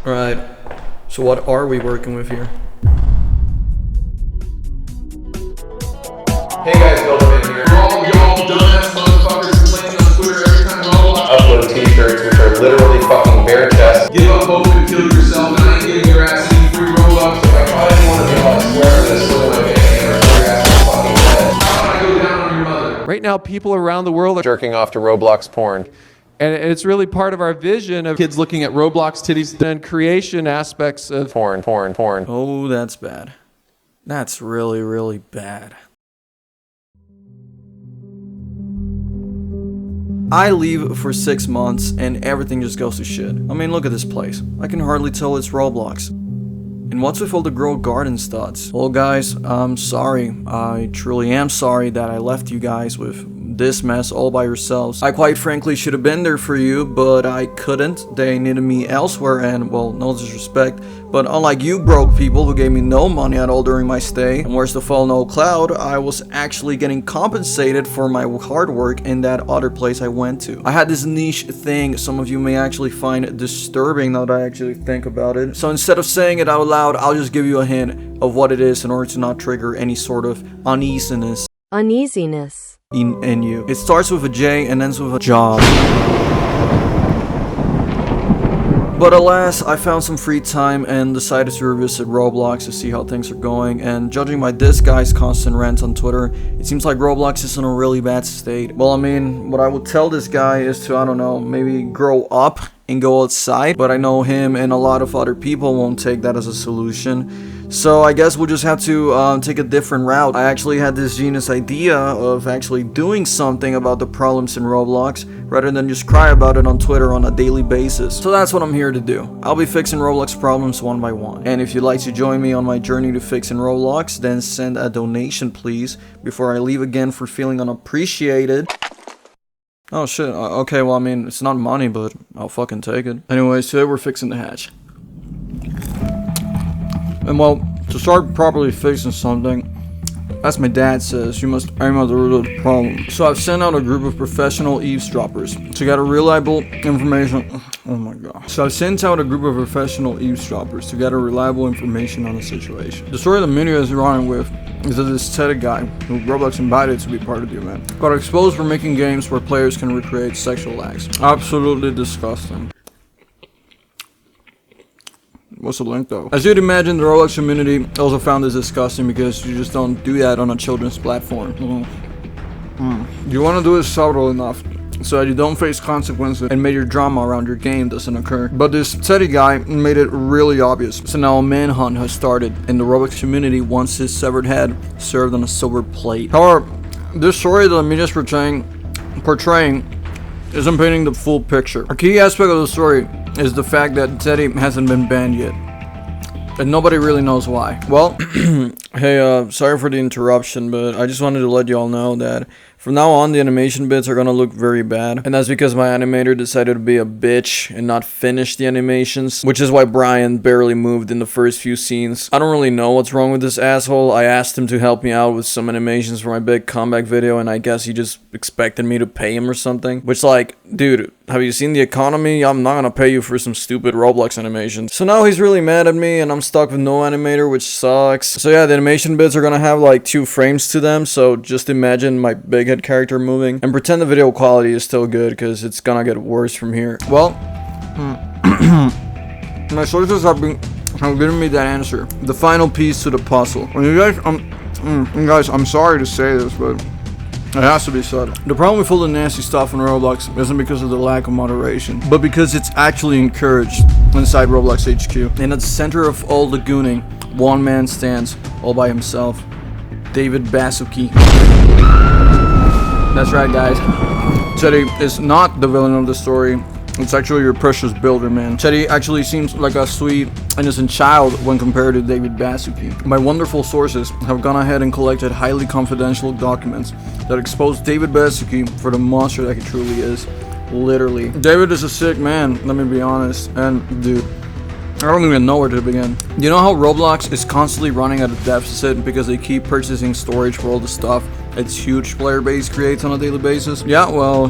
Alright, so what are we working with here? Hey guys, Behnja here. Y'all dumbass motherfuckers complaining on Twitter every time Roblox upload t-shirts which are literally fucking bare chest. Give up hope and kill yourself, and I ain't giving your ass any free Roblox. If I caught anyone of y'all, I swear to this with my fan or your ass is fucking dead. How about I go down on your mother? Right now, people around the world are Jerking off to Roblox porn. and it's really part of our vision of kids looking at Roblox titties and creation aspects of Porn. Oh, that's bad. That's really, really bad. I leave for 6 months and everything just goes to shit. I mean, look at this place. I can hardly tell it's Roblox. And what's with all the grow garden studs? Well guys, I'm sorry. I truly am sorry that I left you guys with this mess all by yourselves. I quite frankly should have been there for you, but I couldn't. They needed me elsewhere and, well, no disrespect, but unlike you broke people who gave me no money at all during my stay, and worst of all, no cloud, I was actually getting compensated for my hard work in that other place I went to. I had this niche thing some of you may actually find disturbing now that I actually think about it. So instead of saying it out loud, I'll just give you a hint of what it is in order to not trigger any sort of uneasiness in you. It starts with a J and ends with a job. But alas, I found some free time and decided to revisit Roblox to see how things are going, and judging by this guy's constant rant on Twitter, it seems like Roblox is in a really bad state. Well, I mean, what I would tell this guy is to, I don't know, maybe grow up and go outside, but I know him and a lot of other people won't take that as a solution. So I guess we'll just have to take a different route. I actually had this genius idea of actually doing something about the problems in Roblox rather than just cry about it on Twitter on a daily basis. So that's what I'm here to do. I'll be fixing Roblox problems one by one. And if you'd like to join me on my journey to fixing Roblox, then send a donation please before I leave again for feeling unappreciated. Oh shit, okay, well I mean, it's not money, but I'll fucking take it. Anyways, today we're fixing the hatch. And well, to start properly fixing something, as my dad says, you must aim at the root of the problem. So I've sent out a group of professional eavesdroppers to get a reliable information. Oh my god. So I've sent out a group of professional eavesdroppers to get a reliable information on the situation. The story the media is running with is that this Teddy guy, who Roblox invited to be part of the event, got exposed for making games where players can recreate sexual acts. Absolutely disgusting. What's the link though? As you'd imagine, the Roblox community also found this disgusting because you just don't do that on a children's platform. You want to do it subtle enough so that you don't face consequences and make your drama around your game doesn't occur. But this Teddy guy made it really obvious. So now a manhunt has started and the Roblox community wants his severed head served on a silver plate. However, this story that the media is portraying isn't painting the full picture. A key aspect of the story is the fact that Teddy hasn't been banned yet. And nobody really knows why. Well, hey, sorry for the interruption, but I just wanted to let you all know that from now on, the animation bits are gonna look very bad. And that's because my animator decided to be a bitch and not finish the animations, which is why Brian barely moved in the first few scenes. I don't really know what's wrong with this asshole. I asked him to help me out with some animations for my big comeback video, and I guess he just expected me to pay him or something. Which, like, dude, have you seen the economy? I'm not gonna pay you for some stupid Roblox animations. So now he's really mad at me, and I'm stuck with no animator, which sucks. So yeah, the animation bits are gonna have like 2 frames to them, so just imagine my big head character moving, and pretend the video quality is still good, because it's gonna get worse from here. Well, my sources have given me that answer. The final piece to the puzzle. And you guys, I'm sorry to say this, but it has to be said. The problem with all the nasty stuff on Roblox isn't because of the lack of moderation, but because it's actually encouraged inside Roblox HQ. And at the center of all the gooning, one man stands all by himself. David Basuki. That's right, guys. Teddy is not the villain of the story. It's actually your precious builder, man. Teddy actually seems like a sweet, innocent child when compared to David Basuki. My wonderful sources have gone ahead and collected highly confidential documents that expose David Basuki for the monster that he truly is. Literally. David is a sick man, let me be honest. And, dude, I don't even know where to begin. You know how Roblox is constantly running at a deficit because they keep purchasing storage for all the stuff its huge player base creates on a daily basis? Yeah, well,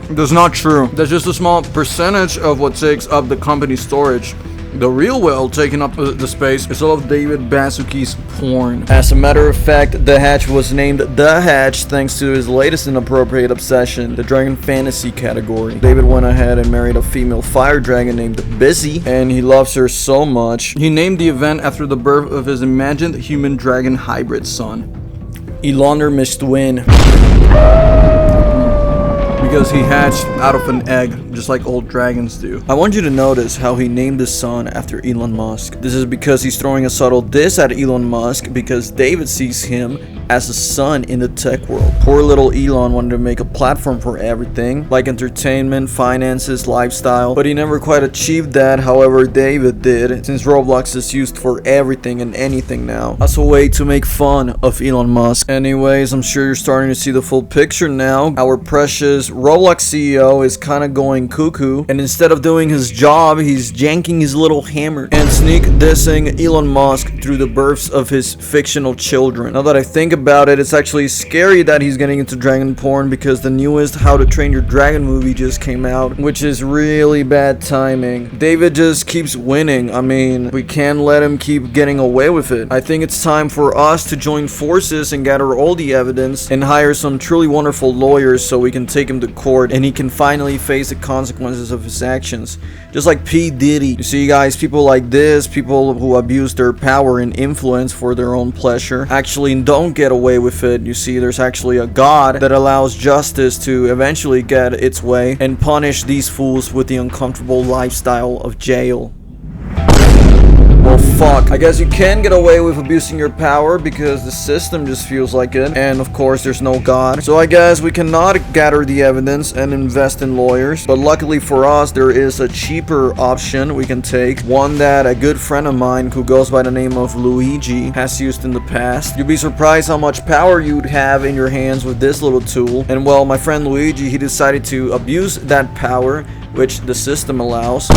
that's not true. That's just a small percentage of what takes up the company's storage. The real whale taking up the space is all of David Baszucki's porn. As a matter of fact, the hatch was named The Hatch thanks to his latest inappropriate obsession, the dragon fantasy category. David went ahead and married a female fire dragon named Busy, and he loves her so much. He named the event after the birth of his imagined human-dragon hybrid son, Elander Mistwin. Because he hatched out of an egg, just like old dragons do. I want you to notice how he named his son after Elon Musk. This is because he's throwing a subtle diss at Elon Musk because David sees him as a son in the tech world. Poor little Elon wanted to make a platform for everything, like entertainment, finances, lifestyle, but he never quite achieved that. However, David did, since Roblox is used for everything and anything now, as a way to make fun of Elon Musk. Anyways, I'm sure you're starting to see the full picture now. Our precious Roblox CEO is kind of going cuckoo, and instead of doing his job, he's janking his little hammer and sneak dissing Elon Musk through the births of his fictional children. Now that I think about it, it's actually scary that he's getting into dragon porn because the newest How to Train Your Dragon movie just came out, which is really bad timing. David just keeps winning. I mean, we can't let him keep getting away with it. I think it's time for us to join forces and gather all the evidence and hire some truly wonderful lawyers so we can take him to court and he can finally face the consequences of his actions. Just like P. Diddy. You see, guys, people like this, people who abuse their power and influence for their own pleasure, actually don't get away with it. You see, there's actually a God that allows justice to eventually get its way and punish these fools with the uncomfortable lifestyle of jail. Well, fuck. I guess you can get away with abusing your power because the system just feels like it. And of course, there's no God. So I guess we cannot gather the evidence and invest in lawyers. But luckily for us, there is a cheaper option we can take. One that a good friend of mine who goes by the name of Luigi has used in the past. You'd be surprised how much power you'd have in your hands with this little tool. And well, my friend Luigi, he decided to abuse that power, which the system allows.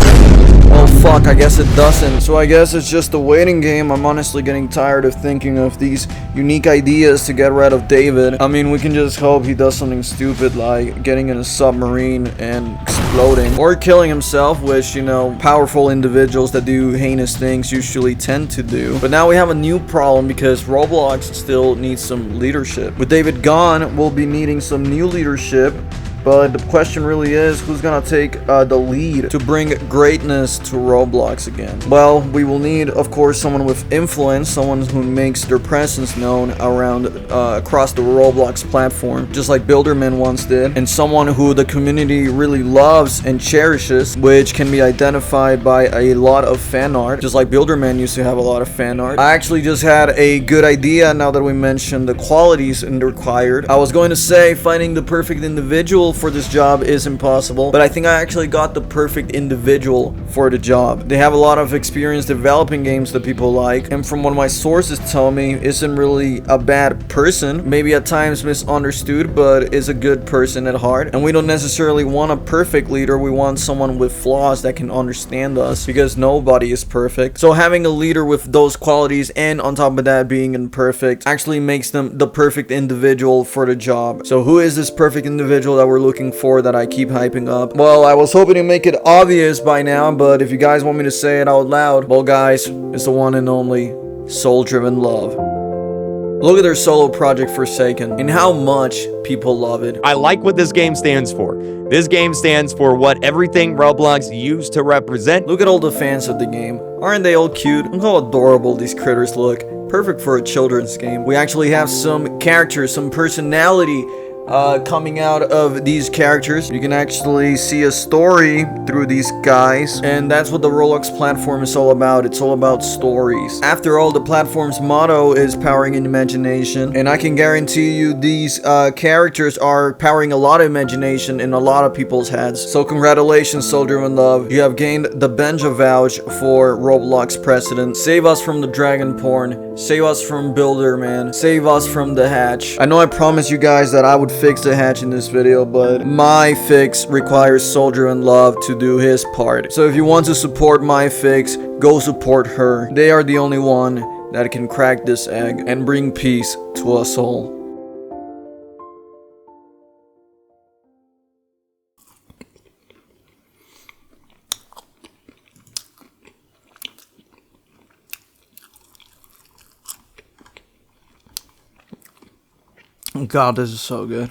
Oh fuck, I guess it doesn't. So I guess it's just a waiting game. I'm honestly getting tired of thinking of these unique ideas to get rid of David. I mean, we can just hope he does something stupid like getting in a submarine and exploding. Or killing himself, which, you know, powerful individuals that do heinous things usually tend to do. But now we have a new problem because Roblox still needs some leadership. With David gone, we'll be needing some new leadership. But the question really is, who's gonna take the lead to bring greatness to Roblox again? Well, we will need, of course, someone with influence, someone who makes their presence known around across the Roblox platform, just like Builderman once did, and someone who the community really loves and cherishes, which can be identified by a lot of fan art, just like Builderman used to have a lot of fan art. I actually just had a good idea now that we mentioned the qualities required. I was going to say finding the perfect individual for this job is impossible, but I think I actually got the perfect individual for the job. They have a lot of experience developing games that people like, and from what my sources tell me, isn't really a bad person, maybe at times misunderstood, but is a good person at heart. And we don't necessarily want a perfect leader, we want someone with flaws that can understand us, because nobody is perfect. So having a leader with those qualities and on top of that being imperfect actually makes them the perfect individual for the job. So who is this perfect individual that we're looking for that I keep hyping up? Well, I was hoping to make it obvious by now, but if you guys want me to say it out loud, well guys, it's the one and only Soul Driven Love. Look at their solo project Forsaken and how much people love it. I like what this game stands for. This game stands for what everything Roblox used to represent. Look at all the fans of the game. Aren't they all cute? Look how adorable these critters look. Perfect for a children's game. We actually have some characters, some personality coming out of these characters. You can actually see a story through these guys, and that's what the Roblox platform is all about. It's all about stories. After all, the platform's motto is powering imagination, and I can guarantee you these characters are powering a lot of imagination in a lot of people's heads. So congratulations, Soul Driven Love. You have gained the Behnja vouch for Roblox president. Save us from the dragon porn. Save us from Builderman. Save us from the hatch. I know I promised you guys that I would fix the hatch in this video, but my fix requires Soul Driven Love to do his part. So if you want to support my fix, go support her. They are the only one that can crack this egg and bring peace to us all. God, this is so good.